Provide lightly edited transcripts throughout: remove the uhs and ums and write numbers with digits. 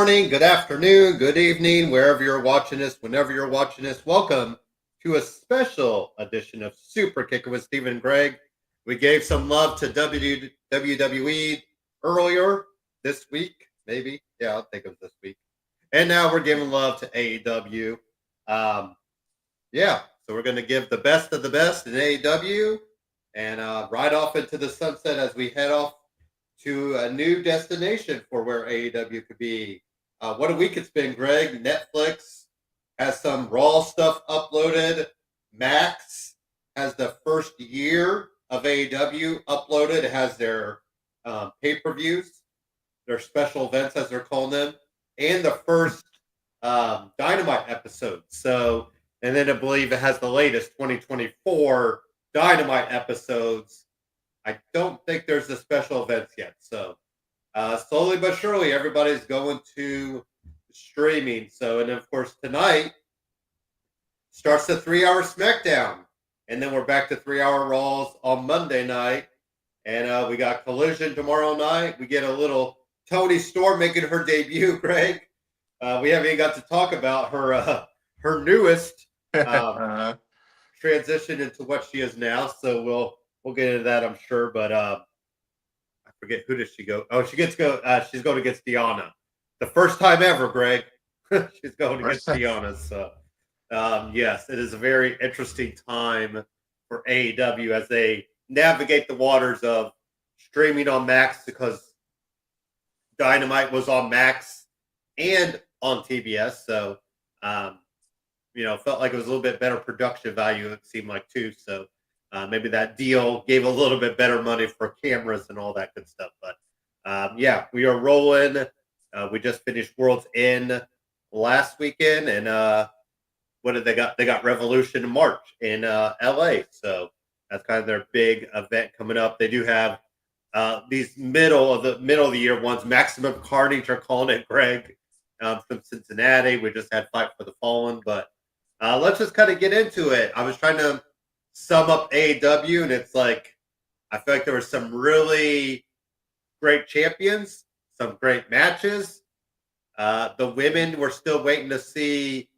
morning, good afternoon, good evening, wherever you're watching this, whenever you're watching this. Welcome to a special edition of Superkickin with Stephen and Greg. We gave some love to WWE earlier this week, maybe. Yeah, I think it was this week. And now we're giving love to AEW. So we're going to give the best of the best in AEW and ride off into the sunset as we head off to a new destination for where AEW could be. What a week it's been, Greg. Netflix has some Raw stuff uploaded. Max has the first year of AEW uploaded. It has their pay-per-views, their special events, as they're calling them, and the first Dynamite episode. So, and then I believe it has the latest 2024 Dynamite episodes. I don't think there's the special events yet. So slowly but surely, everybody's going to streaming. So, and of course, tonight starts the 3-hour SmackDown. And then we're back to 3-hour Raws on Monday night. And we got Collision tomorrow night. We get a little Toni Storm making her debut, Greg. We haven't even got to talk about her newest transition into what she is now. So we'll get into that, I'm sure. But I forget, who does she go? Oh, she gets go. She's going against Deanna. The first time ever, Greg. She's going against Deanna. So yes, it is a very interesting time for AEW as they navigate the waters of streaming on Max, because Dynamite was on Max and on TBS. So felt like it was a little bit better production value, it seemed like, too. So maybe that deal gave a little bit better money for cameras and all that good stuff. But we are rolling. We just finished World's End last weekend. And what did they got? They got Revolution in March in LA. So that's kind of their big event coming up. They do have these middle of the year ones. Maximum Carnage are calling it, Greg, from Cincinnati. We just had Fight for the Fallen. But let's just kind of get into it. I was trying to sum up AEW, and it's like I feel like there were some really great champions, some great matches. The women, we're still waiting to see.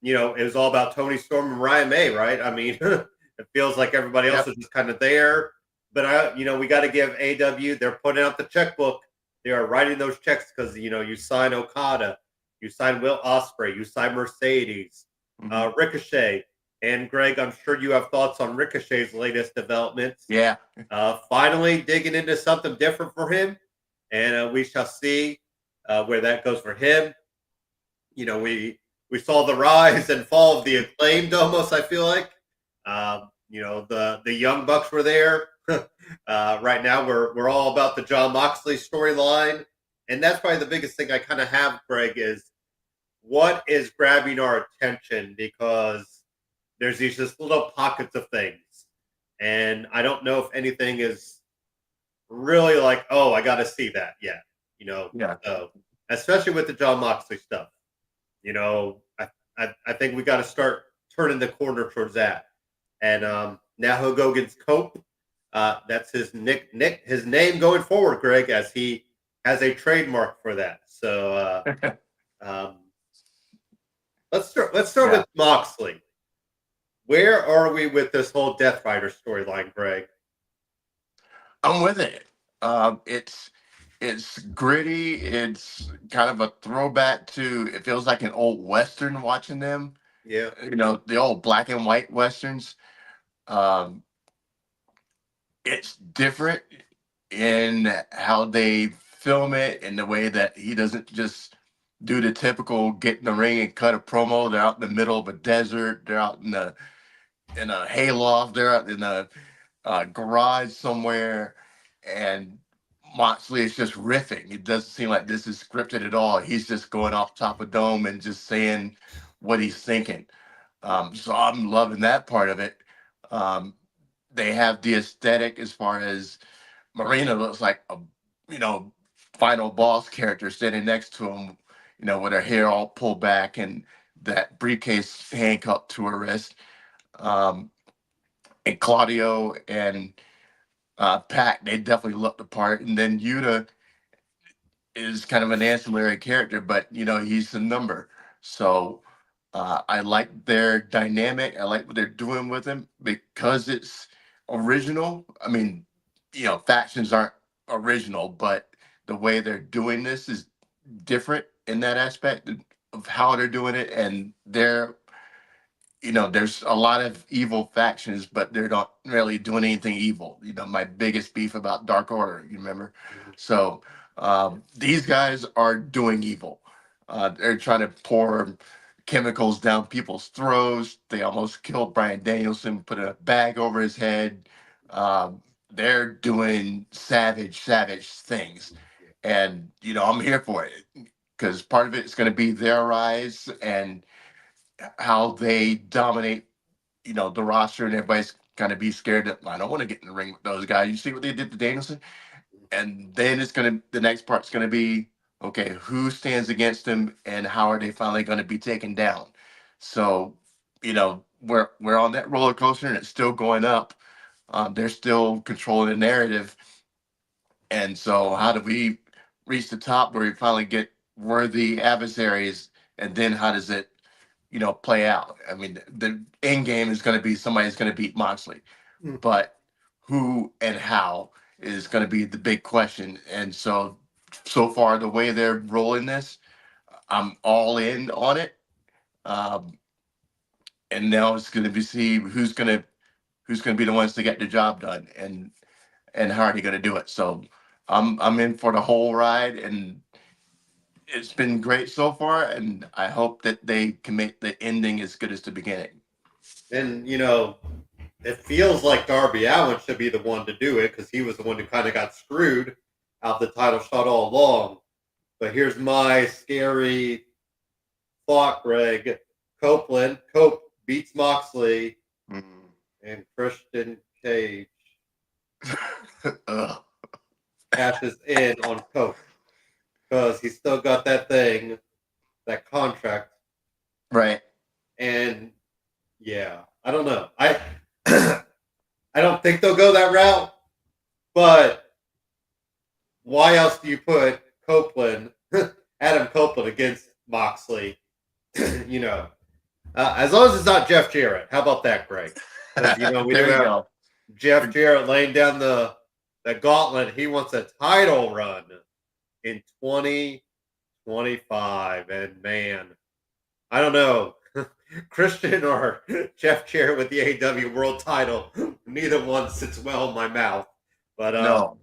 It was all about Toni Storm and Ryan May, right? I mean, it feels like everybody else is just kind of there. But we got to give AEW. They're putting out the checkbook. They are writing those checks because you sign Okada, you sign Will Ospreay, you sign Mercedes, Ricochet. And Greg, I'm sure you have thoughts on Ricochet's latest developments. Yeah. Finally digging into something different for him. And we shall see where that goes for him. We saw the rise and fall of the Acclaimed almost, I feel like. The Young Bucks were there. Right now, we're all about the Jon Moxley storyline. And that's probably the biggest thing I kind of have, Greg, is what is grabbing our attention, because there's these just little pockets of things. And I don't know if anything is really like, oh, I got to see that yet. So, especially with the Jon Moxley stuff. I think we got to start turning the corner towards that. And now he'll go against Cope. That's his his name going forward, Greg, as he has a trademark for that. So let's start with Moxley. Where are we with this whole Death Rider storyline, Greg? I'm with it. It's gritty. It's kind of a throwback to, it feels like an old Western watching them. Yeah. The old black and white Westerns. It's different in how they film it, and the way that he doesn't just do the typical get in the ring and cut a promo. They're out in the middle of a desert. They're out in a hayloft. They're out in a garage somewhere, and Moxley is just riffing. It doesn't seem like this is scripted at all. He's just going off top of dome and just saying what he's thinking. So I'm loving that part of it. They have the aesthetic as far as Marina looks like a, final boss character standing next to him, with her hair all pulled back and that briefcase handcuffed to her wrist. And Claudio and Pac, they definitely looked the part. And then Yuta, is kind of an ancillary character, but he's a number. So I like their dynamic. I like what they're doing with him because it's original. I mean, factions aren't original, but the way they're doing this is different in that aspect of how they're doing it, and there's a lot of evil factions, but they're not really doing anything evil. My biggest beef about Dark Order, you remember? So these guys are doing evil. They're trying to pour chemicals down people's throats. They almost killed Brian Danielson, put a bag over his head. They're doing savage things. And, I'm here for it because part of it is going to be their rise and how they dominate, the roster, and everybody's kind of be scared that I don't want to get in the ring with those guys. You see what they did to Danielson? And then the next part's gonna be, okay, who stands against them and how are they finally gonna be taken down? So, we're on that roller coaster and it's still going up. They're still controlling the narrative. And so how do we reach the top where we finally get worthy adversaries? And then how does it, play out? I mean, the end game is going to be somebody's going to beat Moxley, but who and how is going to be the big question. And so far, the way they're rolling this, I'm all in on it. Um, and now it's going to be see who's going to be the ones to get the job done, and how are they going to do it. So I'm in for the whole ride, and it's been great so far, and I hope that they can make the ending as good as the beginning. And it feels like Darby Allin should be the one to do it because he was the one who kind of got screwed out the title shot all along. But here's my scary thought, Greg. Cope beats Moxley and Christian Cage cashes in on Cope because he's still got that thing, that contract. Right. And yeah, I don't know. I don't think they'll go that route, but why else do you put Adam Copeland against Moxley? As long as it's not Jeff Jarrett. How about that, Greg? We There do you have go. Jeff Jarrett laying down the gauntlet. He wants a title run in 2025. And man, I don't know. Christian or Jeff Jarrett with the AEW World Title. Neither one sits well in my mouth. But No.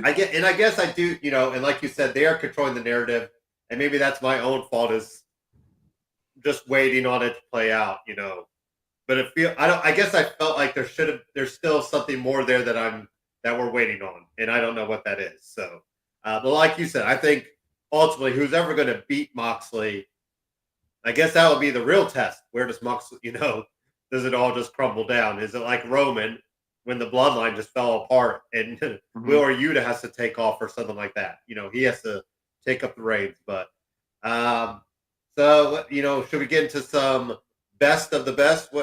I guess I do, and like you said, they are controlling the narrative, and maybe that's my own fault is just waiting on it to play out, But I guess I felt like there's still something more there that we're waiting on, and I don't know what that is. So, but like you said, I think ultimately who's ever going to beat Moxley, I guess that will be the real test. Where does Moxley, does it all just crumble down? Is it like Roman when the bloodline just fell apart and Will or Yuta has to take off or something like that? He has to take up the reins. But so should we get into some best of the best?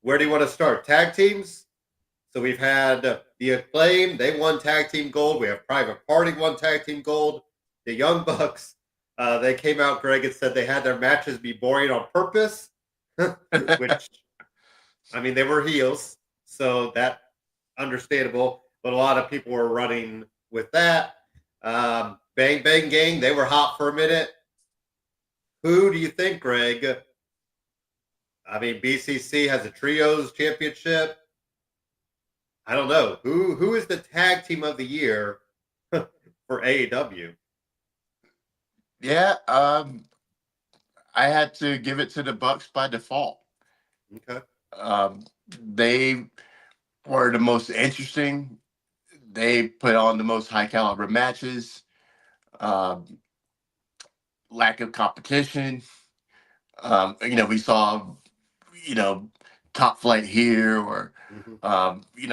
Where do you want to start? Tag teams. So we've had the Acclaim. They won tag team gold. We have Private Party won tag team gold. The Young Bucks. They came out, Greg, and said they had their matches be boring on purpose, which, I mean, they were heels, so that understandable. But a lot of people were running with that. Bang Bang Gang, they were hot for a minute. Who do you think, Greg? I mean, BCC has a trios championship. I don't know. Who is the tag team of the year for AEW? Yeah, I had to give it to the Bucks by default. Okay. They were the most interesting. They put on the most high caliber matches. Lack of competition. We saw, Top Flight here, or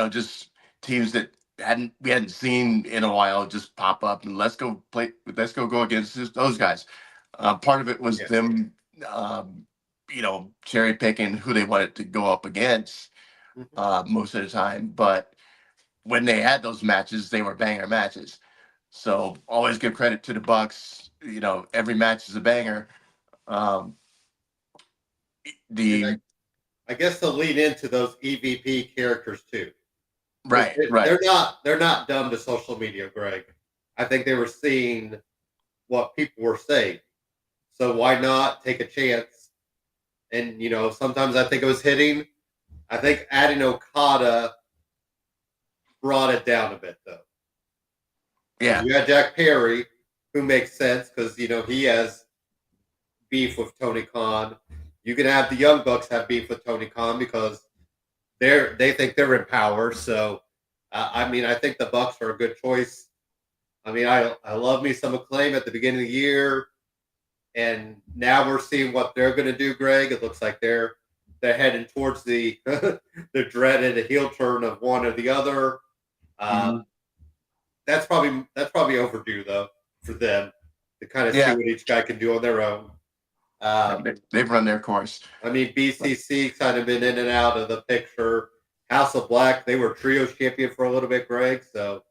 just teams that we hadn't seen in a while just pop up and let's go go against those guys. Part of it was them, cherry picking who they wanted to go up against most of the time. But when they had those matches, they were banger matches. So always give credit to the Bucks. You know, every match is a banger. Um, And the I guess they'll lean into those EVP characters too. 'Cause right, right, they're not dumb to social media, Greg. I think they were seeing what people were saying. So why not take a chance? And sometimes I think it was hitting. I think adding Okada brought it down a bit though. Because yeah, you had Jack Perry, who makes sense because he has beef with Tony Khan. You can have the Young Bucks have beef with Tony Khan because they think they're in power. So I think the Bucks are a good choice. I love me some Acclaim at the beginning of the year, and now we're seeing what they're going to do. Greg, it looks like they're heading towards the the dreaded heel turn of one or the other. hmm That's probably overdue though for them to kind of see yeah. what each guy can do on their own. Um, They've run their course. BCC kind of been in and out of the picture. House of Black, they were trios champion for a little bit, Greg. So,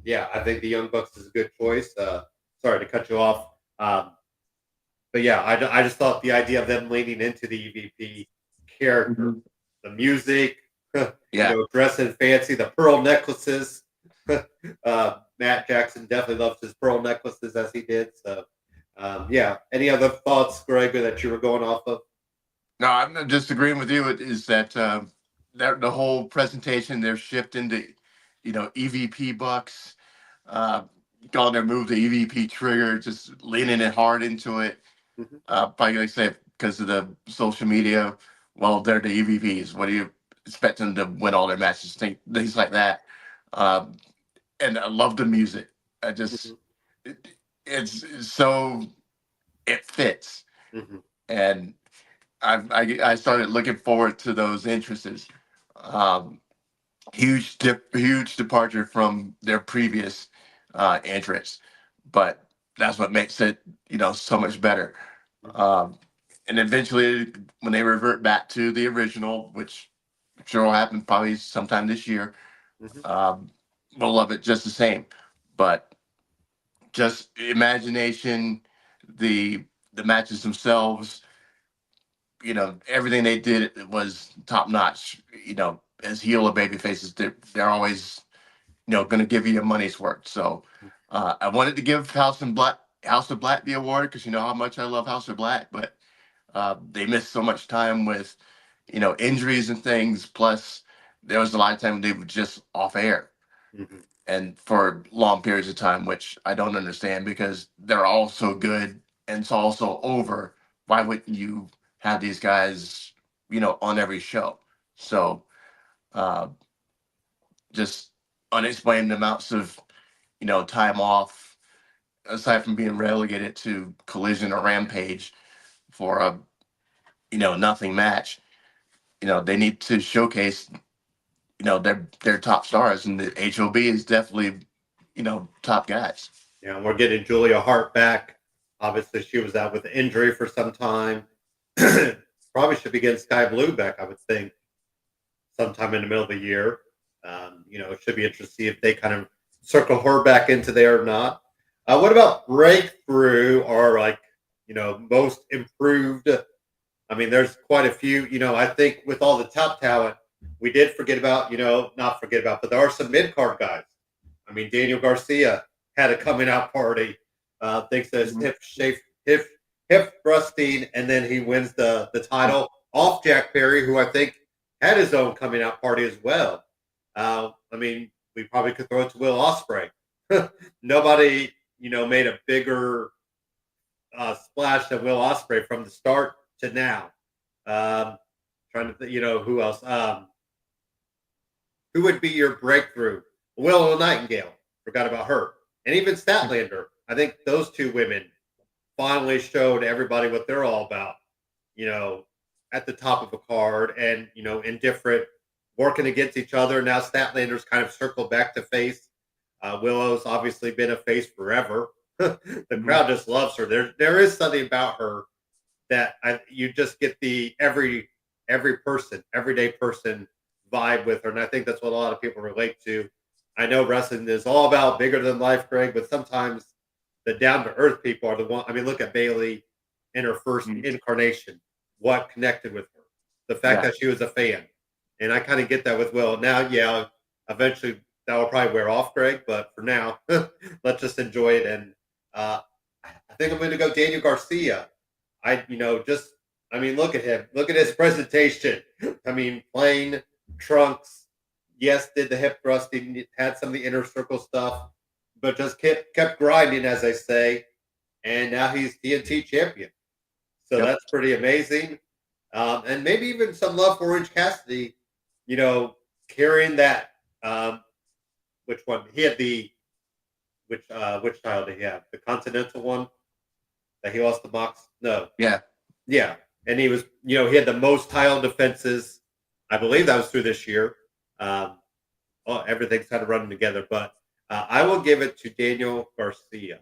yeah, I think the Young Bucks is a good choice. Sorry to cut you off. But yeah, I just thought the idea of them leaning into the EVP character, Mhm. the music, Yeah, dressing fancy, the pearl necklaces. Matt Jackson definitely loves his pearl necklaces as he did. So, yeah. Any other thoughts, Greg, that you were going off of? no, I'm not just agreeing with you. Is that the whole presentation they're shifting to, EVP Bucks, uh, calling their move the EVP trigger, just leaning it hard into it. Mhm. Probably like I say because of the social media. Well, they're the EVPs. What do you expect them to win all their matches? Things like that. Um, and I love the music. I just Mhm. it, it's so it fits, Mhm. and I started looking forward to those entrances. Um, huge departure from their previous entrance, but that's what makes it so much better. Mhm. Um, and eventually, when they revert back to the original, which I'm sure will happen probably sometime this year, Mhm. um, we'll love it just the same. But just imagination, the matches themselves, everything they did was top notch. As heel or baby faces, they're always going to give you your money's worth. So I wanted to give House of Black the award because you know how much I love House of Black, but they missed so much time with injuries and things. Plus, there was a lot of time they were just off air Mhm. and for long periods of time, which I don't understand because they're all so good and it's also over. Why wouldn't you have these guys, on every show? So uh, just unexplained amounts of, time off, aside from being relegated to Collision or Rampage for a, nothing match. They need to showcase, their top stars, and the HOB is definitely, top guys. Yeah, we're getting Julia Hart back. Obviously, she was out with injury for some time. Probably should be getting Sky Blue back, I would think, sometime in the middle of the year. It should be interesting to see if they kind of circle her back into there or not. What about breakthrough or most improved? There's quite a few. I think with all the top talent, we did forget about, not forget about, but there are some mid card guys. Daniel Garcia had a coming out party, thanks to his Mhm. hip thrusting, and then he wins the title off Jack Perry, who I think had his own coming out party as well. We probably could throw it to Will Ospreay. Nobody, made a bigger splash than Will Ospreay from the start to now. Trying to think, who else? Who would be your breakthrough? Willow Nightingale. Forgot about her. And even Statlander. I think those two women finally showed everybody what they're all about, you know, at the top of a card and, in different working against each other. Now Statlander's kind of circled back to face. Willow's obviously been a face forever. The Mhm. crowd just loves her. There is something about her that you just get the everyday person vibe with her, and I think that's what a lot of people relate to. I know wrestling is all about bigger than life, Greg, but sometimes the down to earth people are the one. I mean, look at Bailey in her first Mm. incarnation. What connected with her? The fact Yeah. that she was a fan, and I kind of get that with Will. Now, yeah, eventually that will probably wear off, Greg. But for now, let's just enjoy it. And I think I'm going to go Daniel Garcia. I mean, look at him. Look at his presentation. I mean, plain trunks. Yes, did the hip thrusting, had some of the inner circle stuff, but just kept grinding, as I say. And now he's TNT champion. So Yep. that's pretty amazing. And maybe even some love for Orange Cassidy, carrying that. Which one? He had which title did he have? The Continental one that he lost to Mox? No. Yeah. Yeah. And he was, he had the most title defenses. I believe that was through this year. Everything's kind of running together, but I will give it to Daniel Garcia.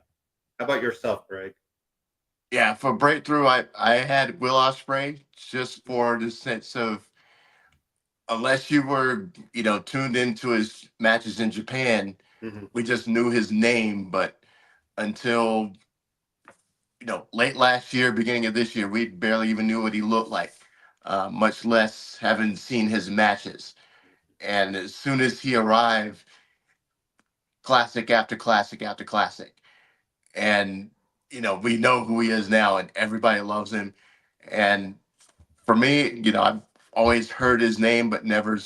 How about yourself, Greg? Yeah. For breakthrough, I had Will Ospreay just for the sense of, unless you were, tuned into his matches in Japan, Mm-hmm. we just knew his name. But until, late last year, beginning of this year, we barely even knew what he looked like, much less having seen his matches. And as soon as he arrived, classic after classic after classic. And, we know who he is now, and everybody loves him. And for me, I've always heard his name, but never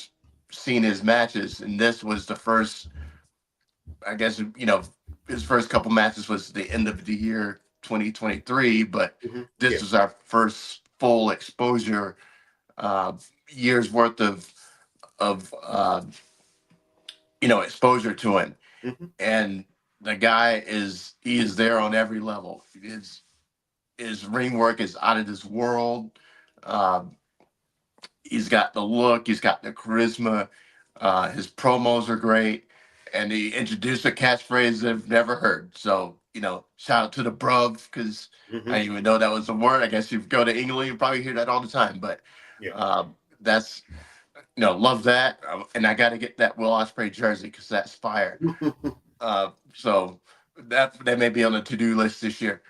seen his matches. And this was the first, I guess, his first couple matches was the end of the year 2023, but Mm-hmm. Yeah. this was our first full exposure, years worth of exposure to him. Mm-hmm. And the guy he is there on every level. His ring work is out of this world. Um, he's got the look, he's got the charisma. His promos are great, and he introduced a catchphrase I've never heard. So shout out to the bruv, because I Mm-hmm. didn't even know that was a word. I guess if you go to England, you probably hear that all the time. But Yeah. that's love that, and I got to get that Will Ospreay jersey because that's fire. So that may be on the to-do list this year.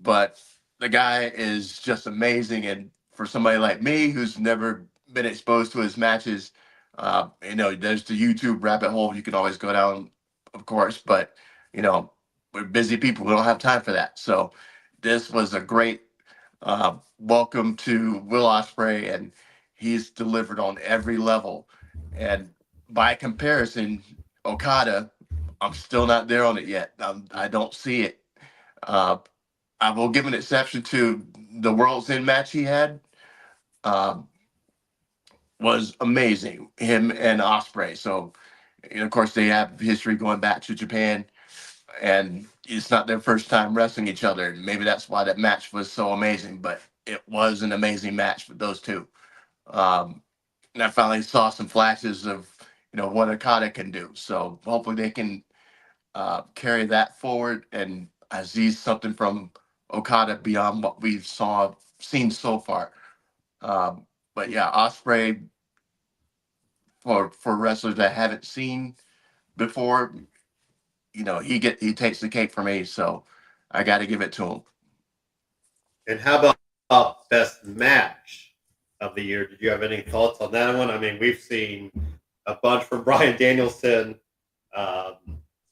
But the guy is just amazing, and for somebody like me who's never been exposed to his matches, there's the YouTube rabbit hole you can always go down, of course. But we're busy people; we don't have time for that. So this was a great welcome to Will Ospreay, and he's delivered on every level. And by comparison, Okada, I'm still not there on it yet. I don't see it. Uh, I will give an exception to the World's End match he had. Um, was amazing, him and Osprey. So, of course, they have history going back to Japan, and it's not their first time wrestling each other. Maybe that's why that match was so amazing. But it was an amazing match with those two. Um, and I finally saw some flashes of what Okada can do. So hopefully they can carry that forward, and I see something from Okada beyond what we've seen so far. But yeah, Osprey, for wrestlers that haven't seen before, he takes the cake for me. So I got to give it to him. And how about best match of the year? Did you have any thoughts on that one? I mean, we've seen a bunch from Brian Danielson. Um,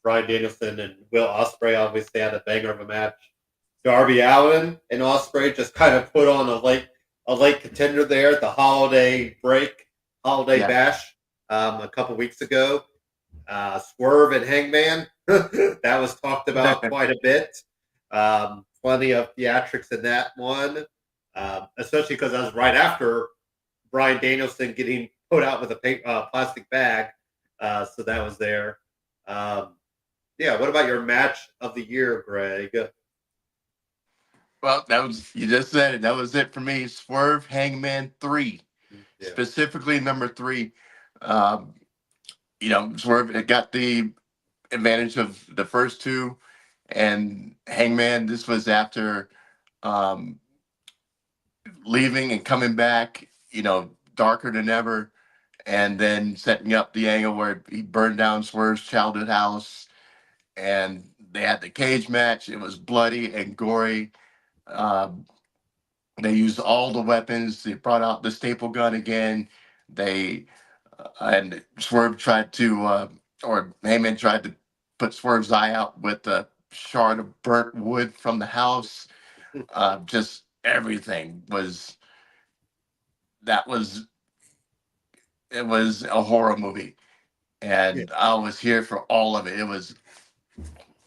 Brian Danielson and Will Ospreay obviously had a banger of a match. Darby Allin and Ospreay just kind of put on a late contender there at the holiday holiday Yeah. bash a couple weeks ago. Swerve and Hangman that was talked about quite a bit. Plenty of theatrics in that one, especially because that was right after Brian Danielson getting put out with a plastic bag. So that was there. Yeah, what about your match of the year, Greg? Well, you just said it. That was it for me. Swerve Hangman 3, Yeah. specifically number 3. Um, Swerve it got the advantage of the first two, and Hangman. This was after um, leaving and coming back. Darker than ever, and then setting up the angle where he burned down Swerve's childhood house, and they had the cage match. It was bloody and gory. Um, they used all the weapons. They brought out the staple gun again. They and Swerve tried to, or Heyman tried to put Swerve's eye out with a shard of burnt wood from the house. Just everything was, that was, it was a horror movie. Yeah. And I was here for all of it. It was,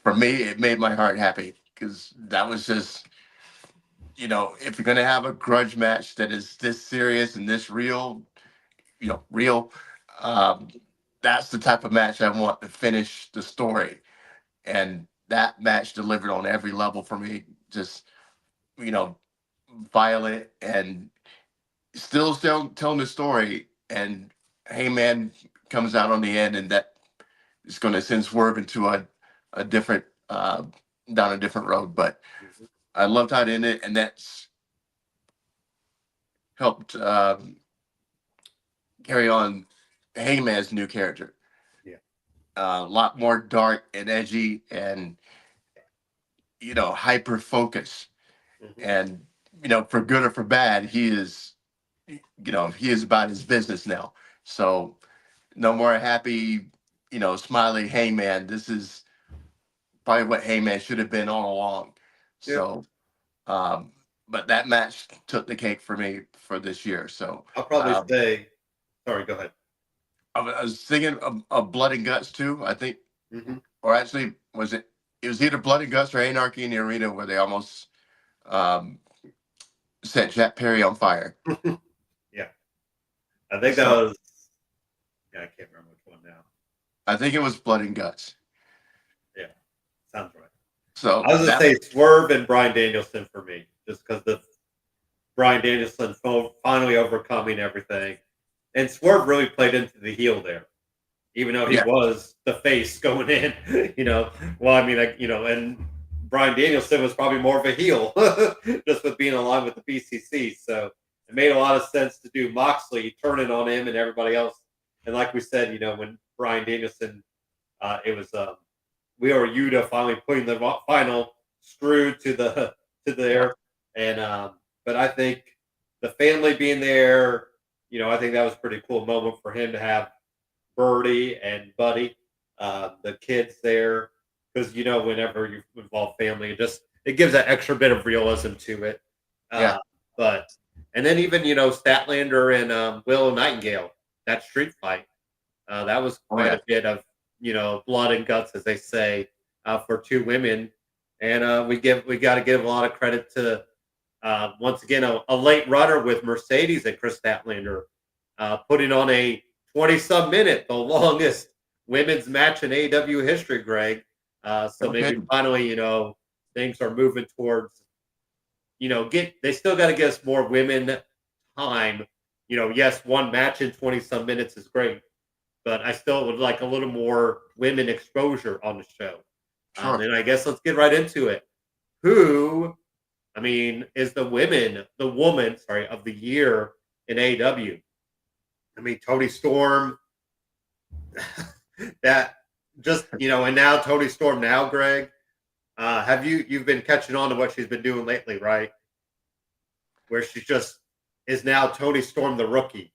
for me, it made my heart happy because that was just, if you're going to have a grudge match that is this serious and this real, real, um, that's the type of match I want to finish the story. And that match delivered on every level for me. Just, you know, violent and still telling the story. And Heyman comes out on the end, and that is going to send Swerve into a different, down a different road. But Mhm. I loved how it ended, and that's helped carry on Heyman's new character. Yeah. A lot more dark and edgy and, hyper focus. Mhm. And, for good or for bad, he is about his business now. So no more happy, smiley Heyman. This is probably what Heyman should have been all along. Yeah. So, um, but that match took the cake for me for this year. So, I'll probably say, sorry, go ahead. I was thinking of Blood and Guts too. I think, Hmm. or actually, it was either Blood and Guts or Anarchy in the Arena where they almost um, set Jack Perry on fire. Yeah. I think that So was, yeah, I can't remember which one now. I think it was Blood and Guts. Yeah. Sounds right. So I was going to that, say Swerve and Bryan Danielson for me, just because the Bryan Danielson finally overcoming everything. And Swerve really played into the heel there, even though he yeah, was the face going in, Well, I mean, and Bryan Danielson was probably more of a heel just with being aligned with the BCC. So it made a lot of sense to do Moxley turning on him and everybody else. And like we said, when Bryan Danielson, it was we are Yuta finally putting the final screw to yeah, there. And but I think the family being there, I think that was a pretty cool moment for him to have Birdie and Buddy, the kids there, because whenever you involve family, it gives that extra bit of realism to it. yeah. Uh, but and then even Statlander and Willow Nightingale, that street fight, that was Oh quite yeah. a bit of blood and guts, as they say, for two women, and we got to give a lot of credit to once again a late runner with Mercedes and Chris Statlander, putting on a 20-some minute, the longest women's match in AEW history, Greg. So No maybe kidding. finally, things are moving towards, they still got to get us more women time. Yes, one match in 20-some minutes is great, but I still would like a little more women exposure on the show. Sure. And I guess let's get right into it. Who, I mean, is the woman, sorry, of the year in AEW? I mean, Tony Storm, that just and now Tony Storm now, Greg. Have you've been catching on to what she's been doing lately, right? Where she just is now Tony Storm the rookie.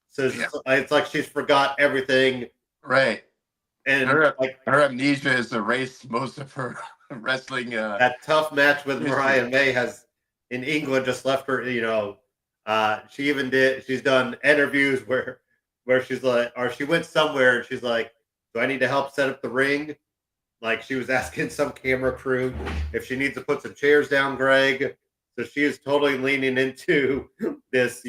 So Yeah. it's like she's forgot everything, Right. and Her like her amnesia has erased most of her wrestling that tough match with history. Mariah May has in England just left her. She's done interviews where she's like, or she went somewhere and she's like, "Do I need to help set up the ring?" Like she was asking some camera crew if she needs to put some chairs down, Greg. So she is totally leaning into this.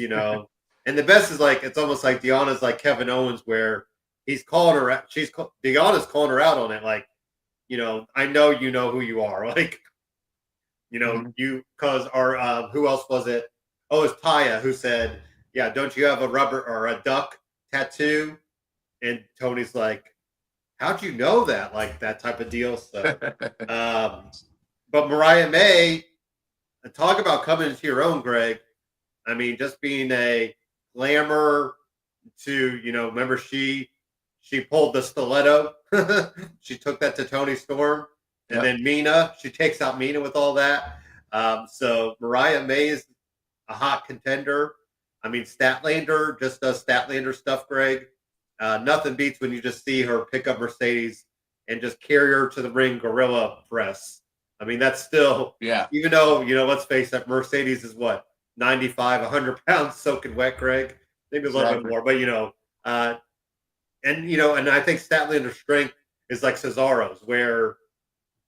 And the best is like it's almost like Deanna's like Kevin Owens, where he's calling her out. Deanna's calling her out on it, like, I know you know who you are, like, Mhm. you because our who else was it? Oh, it's Taya who said, "Yeah, don't you have a rubber or a duck tattoo?" And Tony's like, how'd you know that? Like that type of deal. So, um, but Mariah May, talk about coming into your own, Greg. I mean, just being a glamour to, remember she pulled the stiletto. She took that to Tony Storm. And Yep. then Mina, she takes out Mina with all that. So Mariah May is a hot contender. I mean, Statlander just does Statlander stuff, Greg. Nothing beats when you just see her pick up Mercedes and just carry her to the ring gorilla press. I mean, that's still, Yeah. even though, let's face it, Mercedes is what, 95, 100 pounds soaking wet, Greg? Maybe a little bit Exactly. more, but, and I think Statlander's strength is like Cesaro's, where,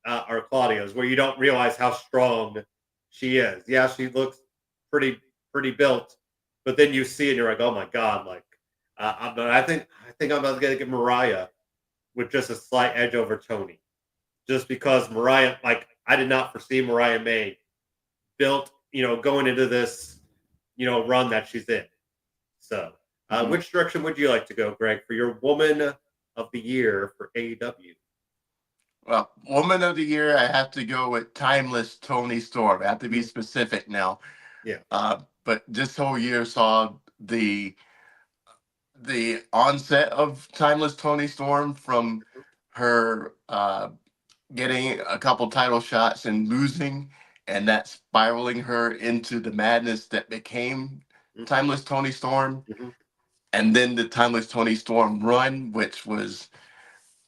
or Claudio's, where you don't realize how strong she is. Yeah, she looks pretty built, but then you see it and you're like, oh my god, like, but I think I'm about to get Mariah with just a slight edge over Tony, just because Mariah, like, I did not foresee Mariah May built, going into this, run that she's in. So, which direction would you like to go, Greg, for your Woman of the Year for AEW? Well, Woman of the Year, I have to go with Timeless Tony Storm. I have to be specific now. Yeah. But this whole year saw the onset of Timeless Tony Storm, from her getting a couple title shots and losing, and that spiraling her into the madness that became Timeless Tony Storm. Mm-hmm. And then the Timeless Tony Storm run, which was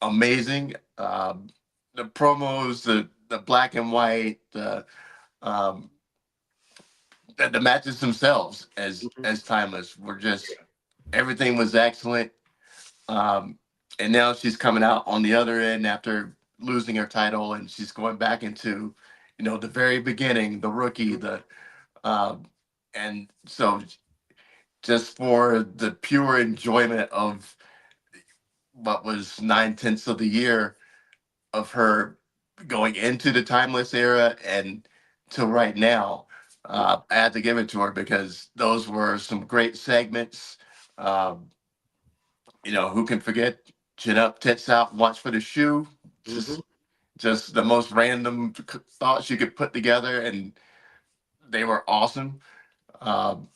amazing. The promos, the black and white, um, the matches themselves as Timeless were just, everything was excellent. And now she's coming out on the other end after losing her title, and she's going back into, the very beginning, the rookie, and so just for the pure enjoyment of what was 9/10 of the year of her going into the Timeless era and till right now, I had to give it to her because those were some great segments. Who can forget chin up, tits out, watch for the shoe? Just the most random thoughts you could put together, and they were awesome. And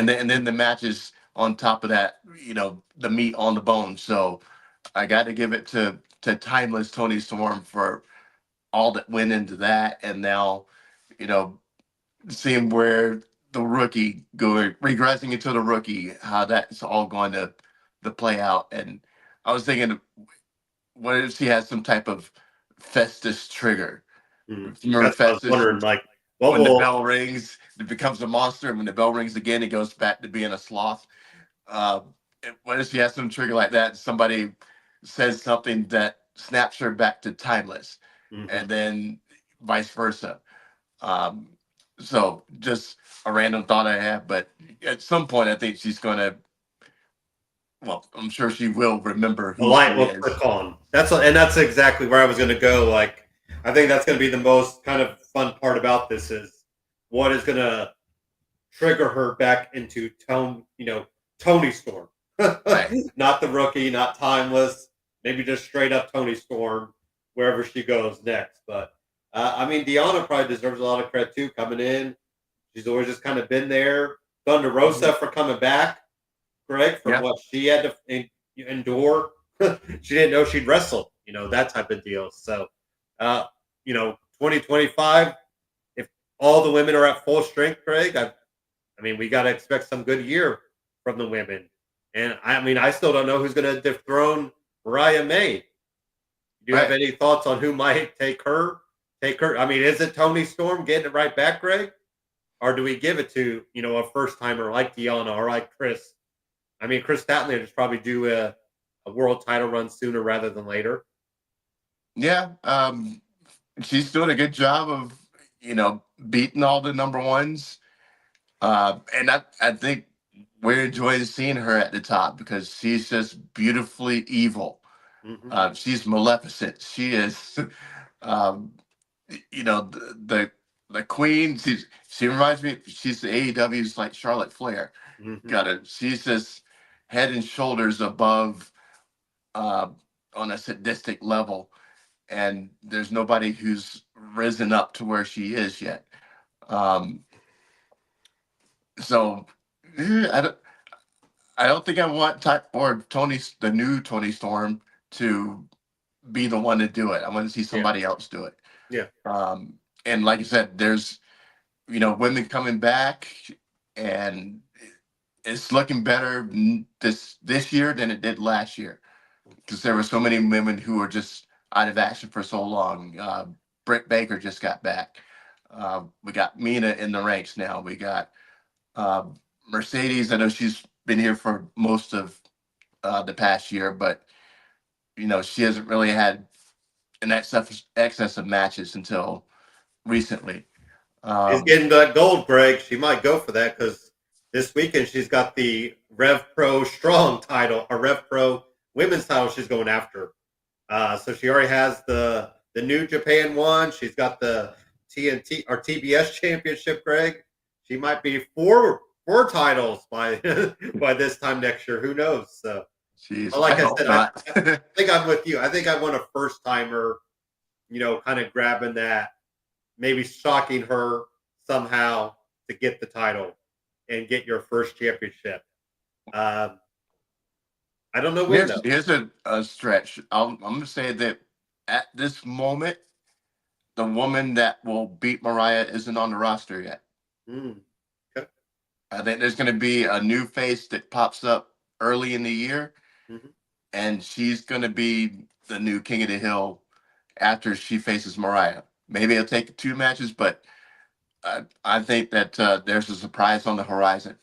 then the matches on top of that, the meat on the bone. So I got to give it to Timeless Tony Storm for all that went into that, and now, seeing where the rookie going, regressing into the rookie, how that's all going to play out. And I was thinking, what if she has some type of Festus trigger? Remember That's what I was Festus? wondering, like, When the bell rings, it becomes a monster, and when the bell rings again, it goes back to being a sloth. What if she has some trigger like that? Somebody says something that snaps her back to Timeless, and then vice versa. So just a random thought I have, but at some point, I think she's going to. Well, I'm sure she will remember the who light she will is. click on. That's exactly where I was going to go. Like, I think that's going to be the most kind of fun part about this is what is going to trigger her back into Tony Storm, Right. not the rookie, not Timeless, maybe just straight up Tony Storm wherever she goes next. But I mean, Deanna probably deserves a lot of credit too, coming in. She's always just kind of been there. Thunder Rosa for coming back. Greg, from what she had to endure. She didn't know she'd wrestle, that type of deal. So, 2025, if all the women are at full strength, Greg, I mean, we got to expect some good year from the women. And I mean, I still don't know who's going to dethrone Mariah May. Do you have any thoughts on who might take her? I mean, is it Tony Storm getting it right back, Greg? Or do we give it to, a first timer like Deanna or like Chris? I mean, Chris Statlander is probably due a world title run sooner rather than later. Yeah. She's doing a good job of, beating all the number ones. And I think we're enjoying seeing her at the top because she's just beautifully evil. She's Maleficent. She is, the queen. She reminds me. She's the AEW's like Charlotte Flair. She's just head and shoulders above, on a sadistic level, and there's nobody who's risen up to where she is yet. So I I don't think I want the new Tony Storm to be the one to do it. I want to see somebody else do it. Yeah. And like you said, there's women coming back, and it's looking better this year than it did last year, because there were so many women who were just out of action for so long. Britt Baker just got back. We got Mina in the ranks now. We got Mercedes. I know she's been here for most of the past year, but she hasn't really had an excess of matches until recently. She's getting that gold, Greg. She might go for that because this weekend she's got the Rev Pro Strong title, or Rev Pro Women's title she's going after. So she already has the New Japan one. She's got the TNT or TBS championship, Greg. She might be four titles by by this time next year. Who knows? So, jeez, like I said, I I think I'm with you. I think I want a first timer, kind of grabbing that, maybe shocking her somehow to get the title and get your first championship. I don't know when though. Here's a stretch. I'm going to say that at this moment, the woman that will beat Mariah isn't on the roster yet. Okay. I think there's going to be a new face that pops up early in the year, and she's going to be the new King of the Hill after she faces Mariah. Maybe it'll take 2 matches, but I think that there's a surprise on the horizon.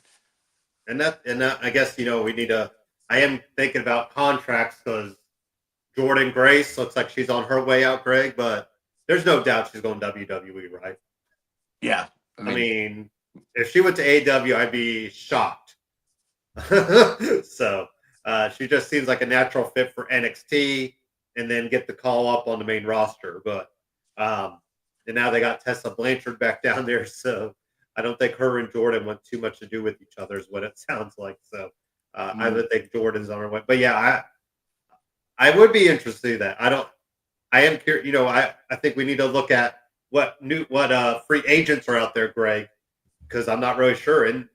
And that I guess we need to. I am thinking about contracts because Jordan Grace looks like she's on her way out, Greg. But there's no doubt she's going WWE, right? Yeah, I mean if she went to AEW, I'd be shocked. So she just seems like a natural fit for NXT, and then get the call up on the main roster. But and now they got Tessa Blanchard back down there, so I don't think her and Jordan want too much to do with each other, is what it sounds like. So I would think Jordan's on her way. But yeah, I would be interested in that. I am curious. I think we need to look at what free agents are out there, Greg, because I'm not really sure. And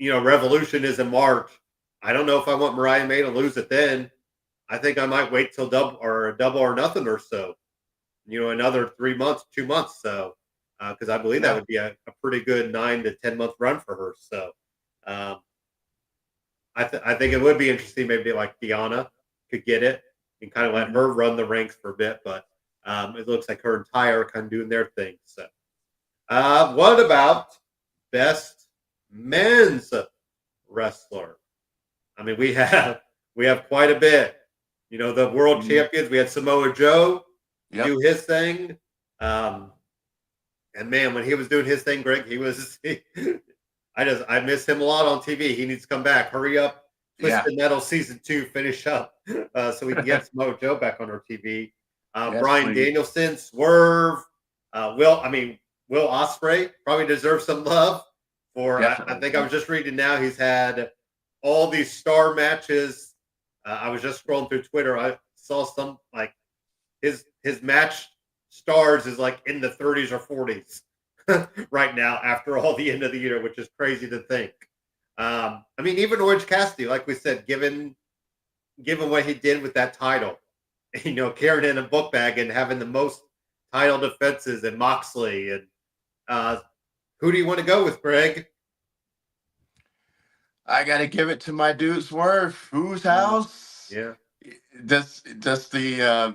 Revolution is in March. I don't know if I want Mariah May to lose it then. I think I might wait till double or nothing or so. Another 3 months, 2 months. So, because I believe that would be a pretty good 9 to 10 month run for her. So, I think it would be interesting. Maybe like Deanna could get it and kind of let her run the ranks for a bit. But it looks like her and Ty are kind of doing their thing. So, what about best men's wrestler? I mean, we have quite a bit. The world champions. We had Samoa Joe do his thing. And man, when he was doing his thing, Greg, I miss him a lot on TV. He needs to come back. Hurry up. Twisted Metal season 2 finish up so we can get Samoa Joe back on our TV. Bryan Danielson, Swerve, Will Ospreay probably deserves some love for I think I was just reading now he's had all these star matches. I was just scrolling through Twitter. I saw some like his match stars is like in the 30s or 40s right now after all the end of the year, which is crazy to think. I mean, even Orange Cassidy, like we said, given what he did with that title, carrying in a book bag and having the most title defenses, and Moxley, and who do you want to go with, Greg? I got to give it to my dude Swerve. Whose house? Yeah. Just the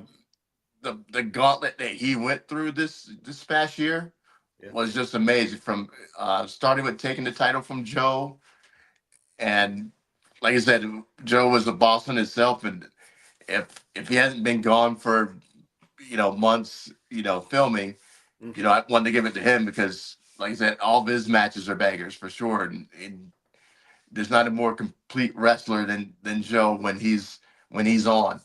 gauntlet that he went through this past year was just amazing. From starting with taking the title from Joe, and like I said, Joe was a boss in himself, and if he hasn't been gone for months, filming, I wanted to give it to him because, like I said, all of his matches are bangers for sure, and there's not a more complete wrestler than Joe when he's on.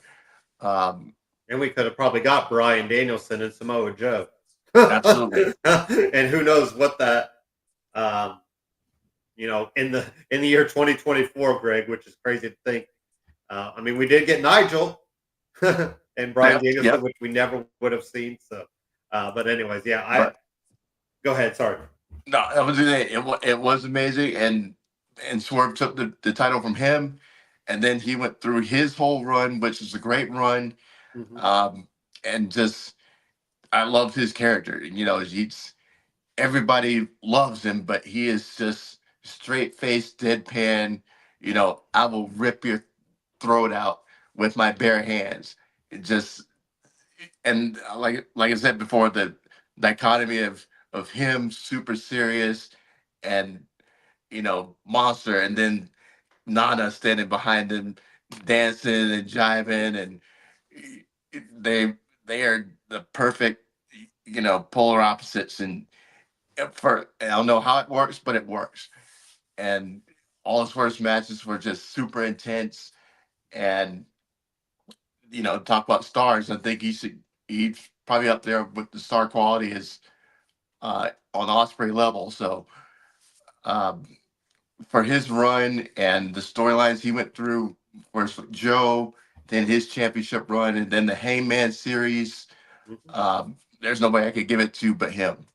And we could have probably got Bryan Danielson and Samoa Joe. Absolutely. And who knows what that, in the year 2024, Greg, which is crazy to think. I mean, we did get Nigel and Bryan Danielson, which we never would have seen. So, but anyways, go ahead. Sorry. No, it was amazing, and and Swerve took the title from him, and then he went through his whole run, which is a great run. Mhm. And just I love his character. You know, he's everybody loves him, but he is just straight faced, deadpan. You know, I will rip your throat out with my bare hands. It just and like I said before, the dichotomy of him super serious and monster, and then Nana standing behind him, dancing and jiving, and they they are the perfect polar opposites. And I don't know how it works, but it works. And all his first matches were just super intense. And talk about stars. I think he's probably up there with the star quality is on Osprey level. So um, for his run and the storylines he went through, first with Joe, then his championship run, and then the Hangman series, Mhm. there's nobody I could give it to but him.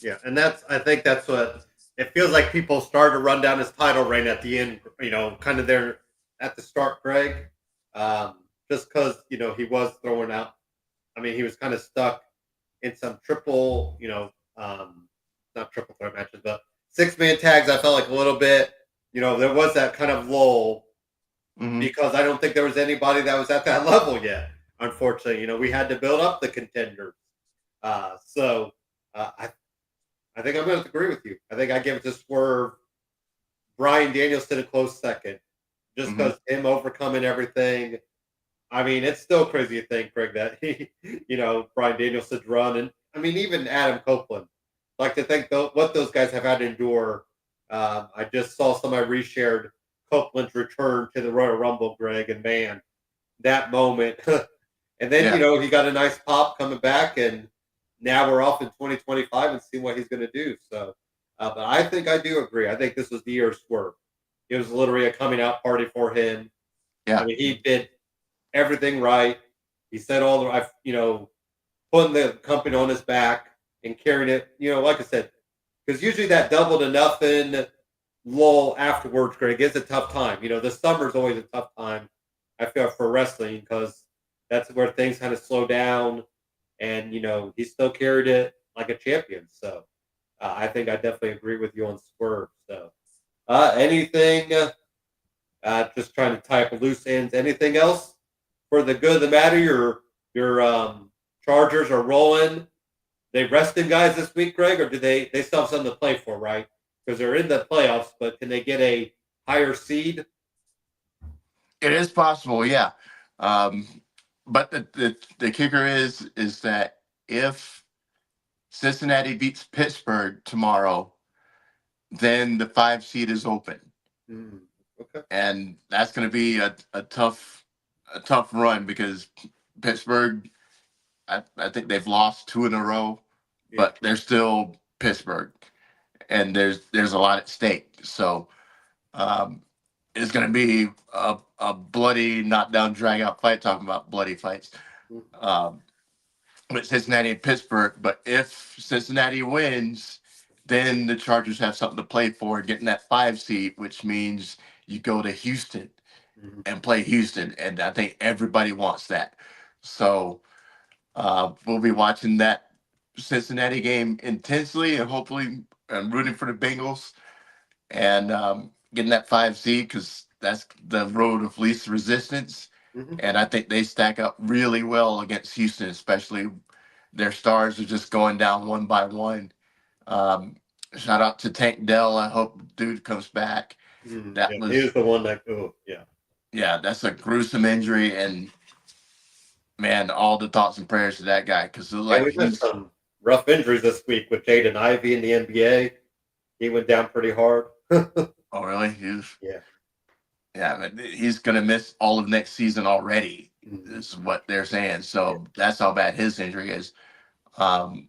Yeah, and I think that's what it feels like. People started to run down his title reign at the end, kind of there at the start, Greg. Just because he was throwing out. I mean, he was kind of stuck in some triple, not triple threat matches, but 6-man tags. I felt like a little bit. There was that kind of lull Mm-hmm. because I don't think there was anybody that was at that level yet. Unfortunately, we had to build up the contenders. So I think I'm going to agree with you. I think I give it to Swerve. Brian Danielson a close second, just Mm-hmm. because him overcoming everything. I mean, it's still crazy to think, Craig, that Brian Danielson's run, and I mean, even Adam Copeland. Like to think what those guys have had to endure. I just saw somebody reshared Copeland's return to the Royal Rumble, Greg, and man, that moment. And then Yeah. he got a nice pop coming back, and now we're off in 2025 and see what he's going to do. So, but I think I do agree. I think this was the year of Swerve. It was literally a coming out party for him. I Yeah. mean, he did everything right. He said all the, putting the company on his back and carrying it. Like I said, because usually that double to nothing lull afterwards, Greg, is a tough time. The summer's always a tough time. I feel for wrestling because that's where things kind of slow down, and he still carried it like a champion. So I think I definitely agree with you on Swerve. So anything? Just trying to tie up loose ends. Anything else for the good of the matter? Your Chargers are rolling. They resting guys this week, Greg, or do they still have something to play for? Right, because they're in the playoffs, but can they get a higher seed? It is possible, yeah. Um, but the kicker is that if Cincinnati beats Pittsburgh tomorrow, then the 5 seed is open, Mm, okay. and that's going to be a tough run because Pittsburgh, I think they've lost 2 in a row, Yeah. but they're still Pittsburgh, and there's a lot at stake. So um, it's going to be a bloody knockdown drag out fight. Talking about bloody fights. Mhm. Um, with Cincinnati and Pittsburgh. But if Cincinnati wins, then the Chargers have something to play for, getting that 5 seed, which means you go to Houston Mhm. and play Houston. And I think everybody wants that. So we'll be watching that Cincinnati game intensely and hopefully I'm rooting for the Bengals and getting that 5 seed because that's the road of least resistance. Mhm. And I think they stack up really well against Houston, especially their stars are just going down one by one. Um, Shout out to Tank Dell. I hope dude comes back. Mhm. That Yeah, he was was, the one that. Oh, yeah. yeah, that's a gruesome injury. And man, all the thoughts and prayers to that guy because Yeah, like we've had he's, some rough injuries this week with Jaden Ivey in the NBA. He went down pretty hard. oh, really? He's, Yeah. yeah, but he's going to miss all of next season already, Mhm. is what they're saying. Yeah. So that's how bad his injury is. Um,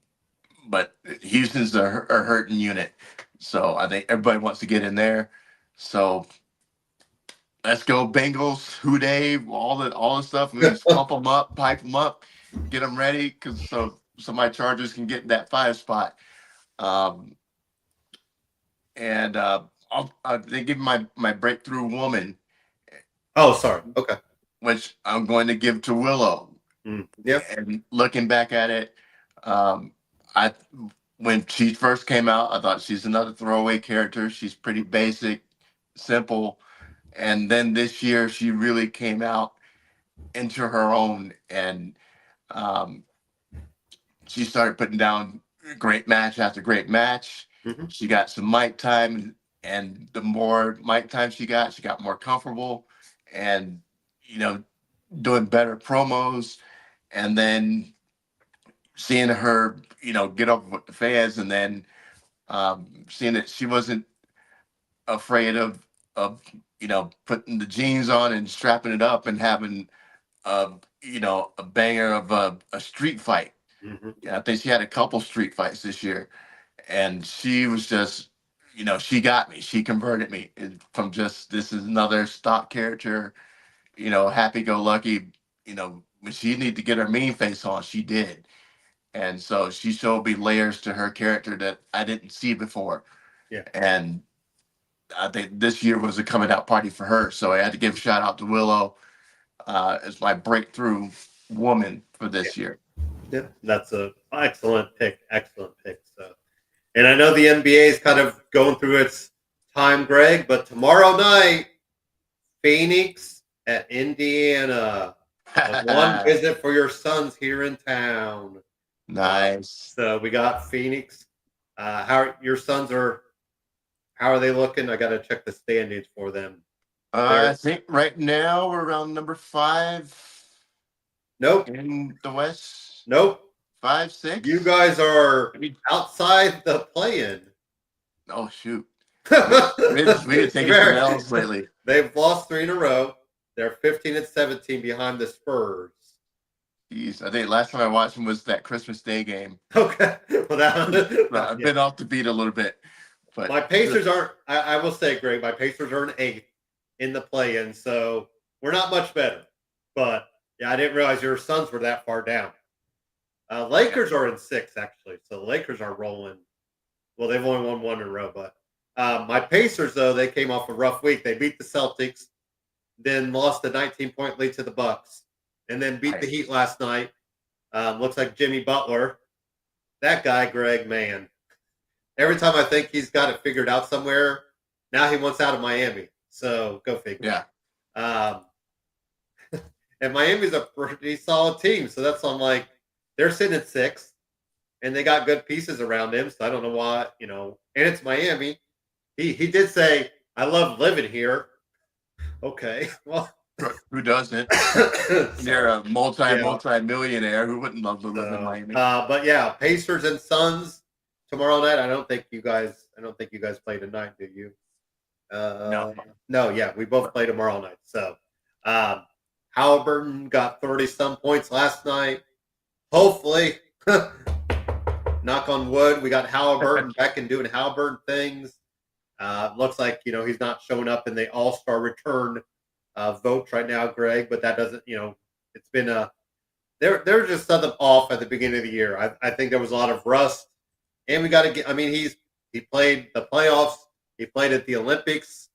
but Houston's a hurting unit. So I think everybody wants to get in there. So let's go Bengals, Who Dey, all the stuff. We just pump them up, pipe them up, get them ready, because so my Chargers can get that 5 spot. Um, and they give my breakthrough woman, Oh, sorry. Okay. which I'm going to give to Willow. Yeah. And looking back at it, I when she first came out, I thought she's another throwaway character. She's pretty basic, simple, and then this year she really came out into her own, and um, she started putting down great match after great match. Mm-hmm. She got some mic time, and the more mic time she got more comfortable, and you know, doing better promos, and then seeing her, get up with the fans, and then seeing that she wasn't afraid of putting the jeans on and strapping it up and having a banger of a street fight. Mm-hmm. Yeah, I think she had a couple street fights this year, and she was just, she got me. She converted me from just this is another stock character, happy go lucky. When she needed to get her mean face on, she did. And so she showed me layers to her character that I didn't see before. Yeah. And I think this year was a coming out party for her. So I had to give a shout out to Willow as my breakthrough woman for this year. Yeah, that's a excellent pick. Excellent pick. So, and I know the NBA is kind of going through its time, Greg, but tomorrow night, Phoenix at Indiana. One visit for your Suns here in town. Nice. So we got Phoenix. How your Suns are? How are they looking? I got to check the standings for them. I think right now we're around number 5. Nope. In the West. Nope. 5, 6. You guys are outside the play-in. Oh shoot. we didn't take some L's lately. They've lost 3 in a row. They're 15 and 17 behind the Spurs. Jeez, I think last time I watched them was that Christmas Day game. Okay. Well, I've been off the beat a little bit. But my Pacers aren't, I will say, Greg, my Pacers are an 8th in the play-in, so we're not much better. But, yeah, I didn't realize your Suns were that far down. Lakers are in 6th, actually. So the Lakers are rolling. Well, they've only won 1 in a row. But my Pacers, though, they came off a rough week. They beat the Celtics, then lost a 19-point lead to the Bucks, and then beat the Heat last night. Looks like Jimmy Butler. That guy, Greg, man. Every time I think he's got it figured out somewhere, now he wants out of Miami. So go figure. Yeah. And Miami's a pretty solid team. So that's on like they're sitting at 6, and they got good pieces around him. So I don't know why, and it's Miami. He did say, "I love living here." Okay, well, who doesn't? They're a multi-millionaire. Who wouldn't love to live in Miami? But yeah, Pacers and Suns tomorrow night. I don't think you guys play tonight, do you? No. Yeah, we both play tomorrow night. So, Halliburton got 30-some points last night. Hopefully, knock on wood, we got Halliburton back and doing Halliburton things. Looks like he's not showing up in the All-Star return votes right now, Greg. But that doesn't, it's been there's just something off at the beginning of the year. I think there was a lot of rust. And we got to get. I mean, he played the playoffs. He played at the Olympics.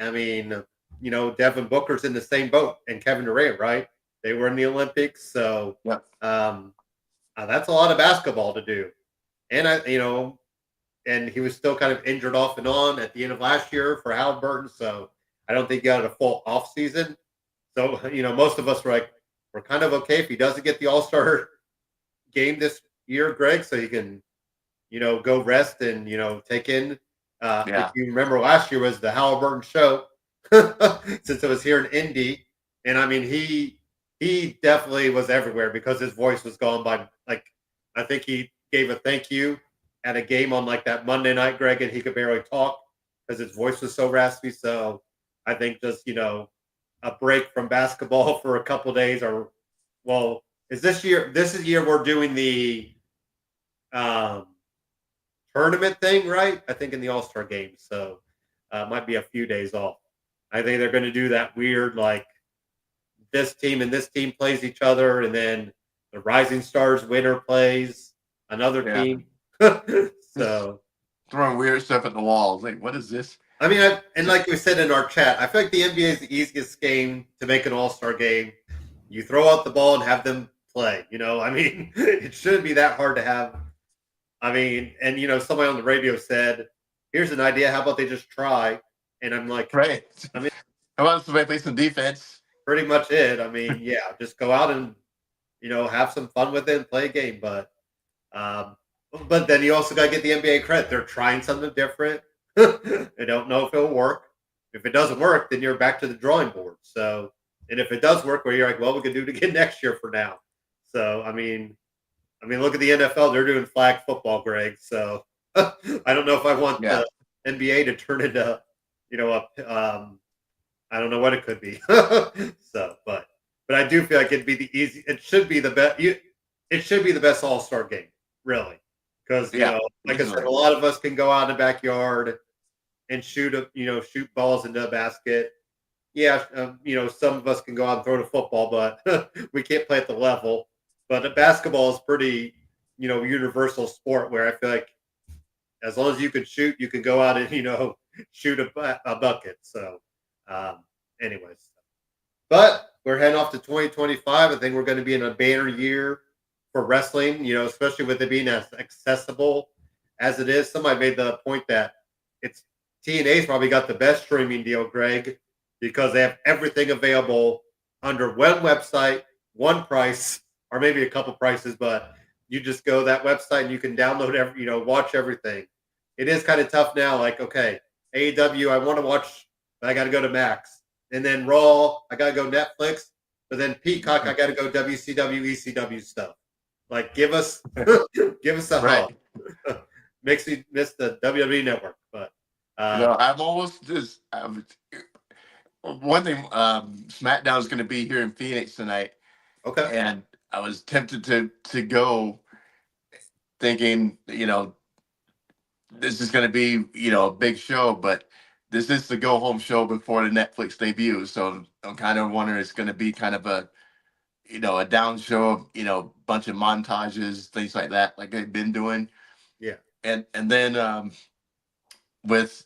I mean, Devin Booker's in the same boat, and Kevin Durant, right? They were in the Olympics, so that's a lot of basketball to do. And and he was still kind of injured off and on at the end of last year for Halliburton, so I don't think he got a full off season. So most of us were like, we're kind of okay if he doesn't get the All-Star game this year, Greg, so he can. Go rest and, take in. If you remember last year was the Halliburton show since it was here in Indy. And I mean, he definitely was everywhere because his voice was gone by I think he gave a thank you at a game on that Monday night, Greg, and he could barely talk because his voice was so raspy. So I think just, a break from basketball for a couple of days this is year we're doing the, tournament thing, right? I think in the All-Star game. So might be a few days off. I think they're going to do that weird, this team and this team plays each other, and then the Rising Stars winner plays another team. So throwing weird stuff at the walls. Like, what is this? I mean, and like we said in our chat, I feel like the NBA is the easiest game to make an all-star game. You throw out the ball and have them play. I mean, it shouldn't be that hard to have. I mean, and somebody on the radio said, "Here's an idea. How about they just try?" And I'm like, Right. I mean, how about somebody play some defense? pretty much it. I mean, yeah, just go out and have some fun with it and play a game. Um, but then you also got to get the NBA credit. They're trying something different. They don't know if it'll work. If it doesn't work, then you're back to the drawing board. So, and if it does work, well, you're like, well, we can do it again next year for now. So, I mean, look at the NFL. They're doing flag football, Greg. So, I don't know if I want the NBA to turn into, I don't know what it could be. So, but I do feel like it'd be the easy. It should be the best. It should be the best All-Star game, really, because like I said, a lot of us can go out in the backyard and shoot balls into a basket. Yeah, some of us can go out and throw the football, but we can't play at the level. But basketball is pretty, universal sport where I feel like as long as you can shoot, you can go out and shoot a bucket. So, anyways, but we're heading off to 2025. I think we're going to be in a banner year for wrestling. Especially with it being as accessible as it is. Somebody made the point that TNA's probably got the best streaming deal, Greg, because they have everything available under one website, one price, or maybe a couple prices, but you just go to that website and you can download watch everything. It is kind of tough now. Like, okay, AEW, I want to watch, but I got to go to Max. And then Raw, I got to go Netflix. But then Peacock, I got to go WCW, ECW stuff. Like, give us a help. Makes me miss the WWE network, but. I've almost one thing. SmackDown is going to be here in Phoenix tonight. Okay. And I was tempted to go, thinking, this is going to be, a big show, but this is the go home show before the Netflix debut. So I'm kind of wondering it's going to be kind of a, a down show of, bunch of montages, things like that, like they've been doing. Yeah. And then with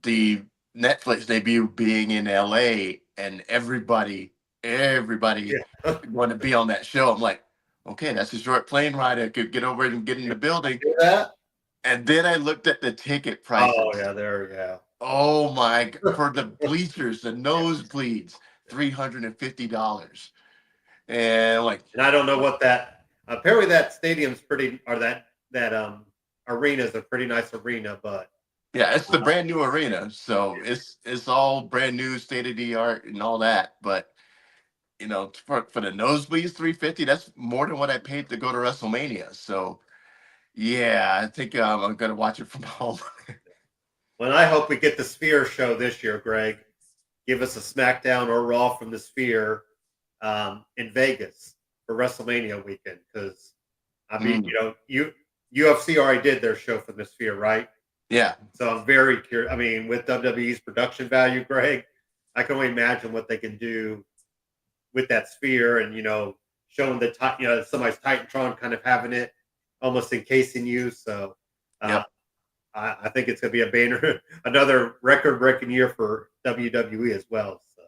the Netflix debut being in LA and everybody want to be on that show, I'm like, okay, that's a short plane ride. I could get over and get in the building. And then I looked at the ticket prices. Oh yeah, Oh my! For the bleachers, the nosebleeds, $350. And I don't know what that. Apparently, that stadium's pretty, or that arena is a pretty nice arena, but. Yeah, it's the brand new arena, so it's all brand new, state of the art, and all that. But for the nosebleeds, $350. That's more than what I paid to go to WrestleMania. So, yeah, I think I'm gonna watch it from home. Well, I hope we get the Sphere show this year, Greg. Give us a SmackDown or Raw from the Sphere in Vegas for WrestleMania weekend, because I mean, UFC already did their show from the Sphere, right? Yeah. So I'm very curious. I mean, with WWE's production value, Greg, I can only imagine what they can do with that Sphere, and showing somebody's Titantron kind of having it almost encasing you. So I think it's going to be a banner, another record-breaking year for WWE as well. So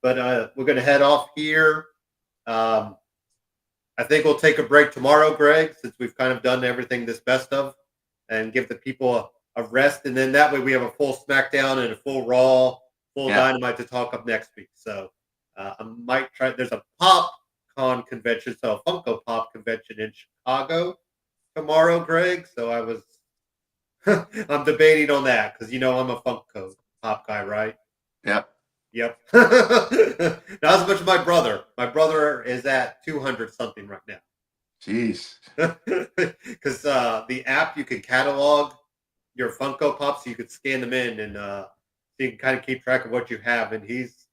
but we're going to head off here. I think we'll take a break tomorrow, Greg, since we've kind of done everything this best of, and give the people a rest. And then that way we have a full SmackDown and a full Raw, full Dynamite to talk up next week. So I might try. There's a PopCon convention, so a Funko Pop convention in Chicago tomorrow, Greg. So I'm debating on that because I'm a Funko Pop guy, right? Yep. Not as much as my brother. My brother is at 200 something right now. Jeez. Because the app, you can catalog your Funko Pops, so you could scan them in, and so you can kind of keep track of what you have. And he's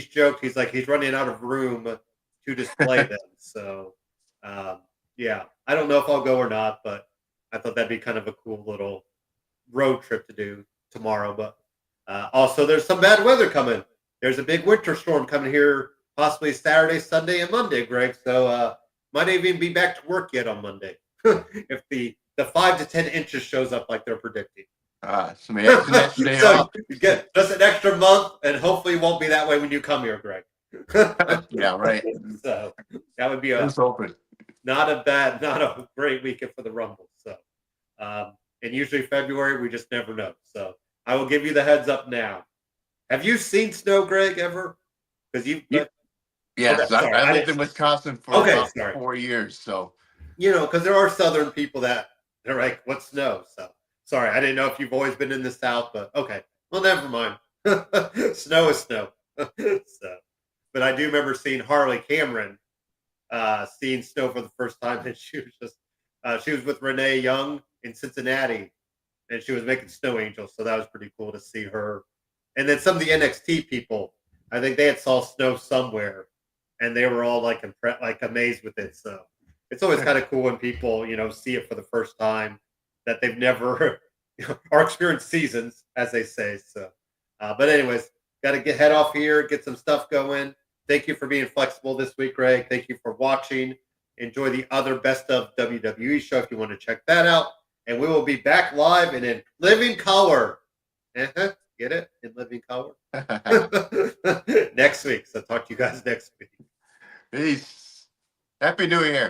joked. He's like, he's running out of room to display them. So I don't know if I'll go or not, but I thought that'd be kind of a cool little road trip to do tomorrow. But also, there's some bad weather coming. There's a big winter storm coming here, possibly Saturday, Sunday, and Monday, Greg. So might even be back to work yet on Monday if the the 5 to 10 inches shows up like they're predicting. So maybe that's an extra day So off. you get just an extra month, and hopefully it won't be that way when you come here, Greg. Yeah, right. So that would be Just open. not a great weekend for the Rumble. So, and usually February, we just never know. So I will give you the heads up now. Have you seen snow, Greg, ever? Because you've Yes, okay, I lived in Wisconsin for about 4 years. So, because there are Southern people that they're like, "What snow?" So sorry, I didn't know if you've always been in the South, but okay, well, never mind. Snow is snow. So, but I do remember seeing Harley Cameron seeing snow for the first time, and she was with Renee Young in Cincinnati, and she was making snow angels. So that was pretty cool to see her. And then some of the NXT people, I think they had saw snow somewhere, and they were all like amazed with it. So it's always kind of cool when people see it for the first time that they've never or experienced seasons, as they say. So, but anyways, got to head off here, get some stuff going. Thank you for being flexible this week, Greg. Thank you for watching. Enjoy the other Best of WWE show if you want to check that out. And we will be back live and in living color. Get it? In living color? Next week. So talk to you guys next week. Peace. Happy New Year.